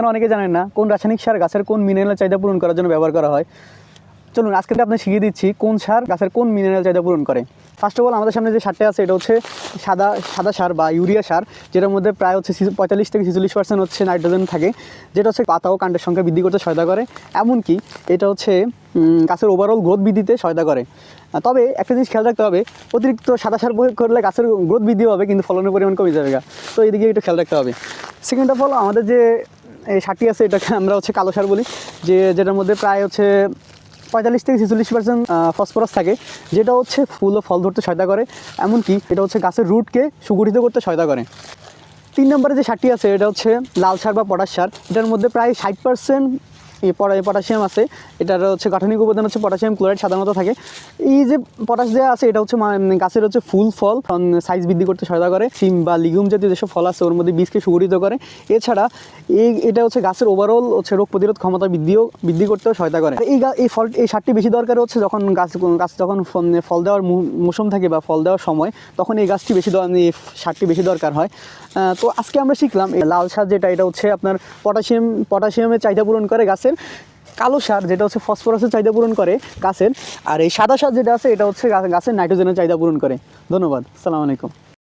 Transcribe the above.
আপনারা অনেকে জানেন না কোন রাসায়নিক সার গাছের কোন মিনারেল চাহিদা পূরণ করার জন্য ব্যবহার করা হয়। চলুন আজকে আপনাদের শিখিয়ে দিচ্ছি কোন সার গাছের কোন মিনারেল চাহিদা পূরণ করে। ফার্স্ট অফ অল আমাদের সামনে যে সারটা আছে এটা হচ্ছে সাদা সার বা ইউরিয়া সার, যেটার মধ্যে প্রায় হচ্ছে 45 থেকে 46% হচ্ছে নাইট্রোজেন থাকে, যেটা হচ্ছে পাতা ও কাণ্ডের সংখ্যা বৃদ্ধি করতে সহায়তা করে। এমনকি এটা হচ্ছে গাছের ওভারঅল গ্রোথ বৃদ্ধিতে সহায়তা করে। তবে একটা জিনিস খেয়াল রাখতে হবে, অতিরিক্ত সাদা সার প্রয়োগ করলে গাছের গ্রোথ বৃদ্ধি হবে কিন্তু ফলনের পরিমাণ কমে যাবে। তো এদিকে একটু খেয়াল রাখতে হবে। সেকেন্ড অফ অল আমাদের যে এই সারটি আছে এটাকে আমরা হচ্ছে কালো সার বলি, যেটার মধ্যে প্রায় হচ্ছে 45 থেকে 46% ফসফরাস থাকে, যেটা হচ্ছে ফুল ও ফল ধরতে সহায়তা করে। এমনকি এটা হচ্ছে গাছের রুটকে সুগঠিত করতে সহায়তা করে। 3 নম্বরে যে সারটি আছে এটা হচ্ছে লাল সার বা পটাশ সার। এটার মধ্যে প্রায় 60% পটাশিয়াম আছে। এটার হচ্ছে গাঠনিক উপাদান হচ্ছে পটাশিয়াম ক্লোরাইড সাধারণত থাকে। এই যে পটাশ দেওয়া আছে এটা হচ্ছে গাছের হচ্ছে ফুল ফল সাইজ বৃদ্ধি করতে সহায়তা করে। সিম বা লিগুম জাতীয় যেসব ফল আছে ওর মধ্যে বীজকে সুগঠিত করে। এছাড়া এটা হচ্ছে গাছের ওভারঅল হচ্ছে রোগ প্রতিরোধ ক্ষমতা বৃদ্ধি করতেও সহায়তা করে। এই সারটি বেশি দরকার হচ্ছে যখন গাছ যখন ফল দেওয়ার মৌসুম থাকে বা ফল দেওয়ার সময়, তখন এই এই সারটি বেশি দরকার হয়। তো আজকে আমরা শিখলাম এই লাল সার যেটা, এটা হচ্ছে আপনার পটাশিয়ামের চাহিদা পূরণ করে গাছের। কালো সার যেটা হচ্ছে ফসফরাসের চাহিদা পূরণ করে গাছের। আর এই সাদা সার যেটা আছে এটা হচ্ছে গাছের নাইট্রোজেনের চাহিদা পূরণ করে। ধন্যবাদ। আসসালামু আলাইকুম।